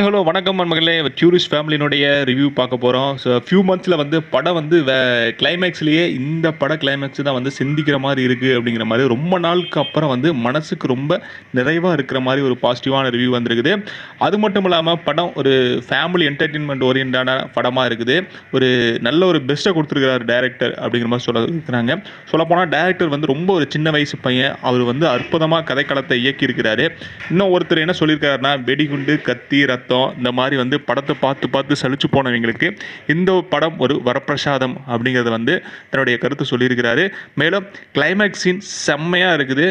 Hello வணக்கம் நண்பர்களே. டியூரிஸ்ட் ஃபேமிலியினுடைய review பார்க்க போகிறோம். ஸோ ஃபியூ மந்த்ஸில் வந்து படம் வந்து கிளைமேக்ஸ்லேயே இந்த பட கிளைமேக்ஸ் தான் வந்து சிந்திக்கிற மாதிரி இருக்குது அப்படிங்கிற மாதிரி ரொம்ப நாளுக்கு அப்புறம் வந்து மனசுக்கு ரொம்ப நிறைவாக இருக்கிற மாதிரி ஒரு பாசிட்டிவான ரிவ்யூ வந்திருக்குது. அது மட்டும் இல்லாமல் படம் ஒரு ஃபேமிலி என்டர்டெயின்மெண்ட் ஓரியன்டான படமாக இருக்குது. ஒரு நல்ல ஒரு பெஸ்ட்டை கொடுத்துருக்கிறார் டைரக்டர் அப்படிங்கிற மாதிரி இருக்கிறாங்க. சொல்லப்போனால் டைரக்டர் வந்து ரொம்ப ஒரு சின்ன வயசு பையன். அவர் வந்து அற்புதமாக கதைக்களத்தை இயக்கியிருக்கிறாரு. இன்னும் ஒருத்தர் என்ன சொல்லியிருக்காருன்னா, வெடிகுண்டு, கத்தி, ரத்தம் இந்த மாதிரி வந்து படத்தை பார்த்து பார்த்து சலிச்சு போனவங்களுக்கு இந்த படம் ஒரு வரப்பிரசாதம் அப்படிங்கிறத வந்து தன்னுடைய கருத்து சொல்லியிருக்கிறாரு. மேலும் கிளைமேக்ஸ் சீன் செம்மையாக இருக்குது.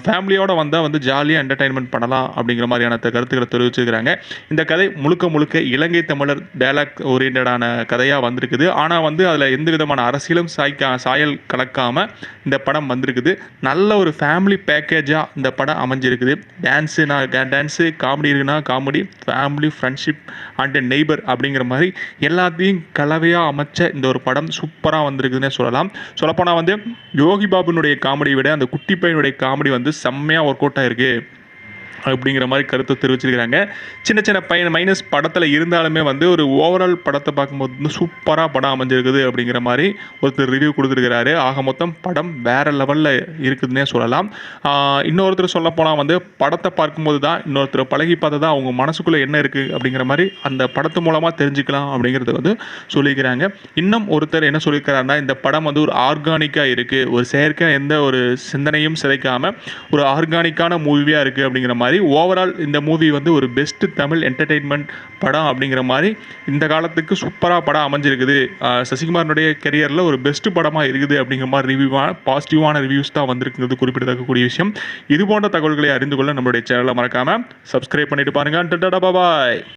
ஃபேமிலியோடு வந்தால் வந்து ஜாலியாக என்டர்டைன்மெண்ட் பண்ணலாம் அப்படிங்கிற மாதிரியான கருத்துக்களை தெரிவிச்சிருக்கிறாங்க. இந்த கதை முழுக்க முழுக்க இலங்கை தமிழர் டயலாக் ஓரியன்டான கதையாக வந்திருக்குது. ஆனால் வந்து அதில் எந்த விதமான அரசியலும் சாயல் கலக்காமல் இந்த படம் வந்திருக்குது. நல்ல ஒரு ஃபேமிலி பேக்கேஜாக இந்த படம் அமைஞ்சிருக்குது. டான்ஸு காமெடி இருக்குன்னா comedy, family, friendship and neighbour அப்படிங்கிற மாதிரி எல்லாத்தையும் கலவையாக அமைச்ச இந்த ஒரு படம் சூப்பராக வந்திருக்குதுன்னே சொல்லலாம். சொல்லப்போனால் வந்து யோகி பாபுனுடைய காமெடியை விட அந்த குட்டி பையனுடைய காமெடி வந்து செம்மையாக ஒர்க் அவுட் ஆகிருக்கு அப்படிங்கிற மாதிரி கருத்தை தெரிவிச்சிருக்கிறாங்க. சின்ன சின்ன மைனஸ் படத்தில் இருந்தாலுமே வந்து ஒரு ஓவரால் படத்தை பார்க்கும்போது வந்து சூப்பராக படம் அமைஞ்சிருக்குது அப்படிங்கிற மாதிரி ஒருத்தர் ரிவ்யூ கொடுத்துருக்கிறாரு. ஆக மொத்தம் படம் வேறு லெவலில் இருக்குதுன்னே சொல்லலாம். இன்னொருத்தர் சொல்லப்போனால் வந்து படத்தை பார்க்கும்போது தான் இன்னொருத்தர் பழகி பார்த்தா தான் அவங்க மனசுக்குள்ளே என்ன இருக்குது அப்படிங்கிற மாதிரி அந்த படத்து மூலமாக தெரிஞ்சுக்கலாம் அப்படிங்கிறத வந்து சொல்லியிருக்கிறாங்க. இன்னும் ஒருத்தர் என்ன சொல்லியிருக்கிறாருன்னா, இந்த படம் வந்து ஒரு ஆர்கானிக்காக இருக்குது, ஒரு செயற்கையாக எந்த ஒரு சிந்தனையும் சிதைக்காமல் ஒரு ஆர்கானிக்கான மூவியாக இருக்குது அப்படிங்கிற மாதிரி ஓவரால் இந்த மூவி வந்து ஒரு பெஸ்ட் தமிழ் என்டர்டெயின்மெண்ட் படம் அப்படிங்கிற மாதிரி இந்த காலத்துக்கு சூப்பராக படம் அமைஞ்சிருக்குது. சசிகுமாரனுடைய கெரியரில் ஒரு பெஸ்ட் படமாக இருக்குது அப்படிங்கிற மாதிரி பாசிட்டிவான ரிவ்யூஸ் தான் வந்திருக்குங்கிறது குறிப்பிடத்தக்கக்கூடிய விஷயம். இது போன்ற தகவல்களை அறிந்து கொள்ள நம்மளுடைய சேனலை மறக்காமல் சப்ஸ்கிரைப் பண்ணிட்டு பாருங்கள். டாடா பாய்.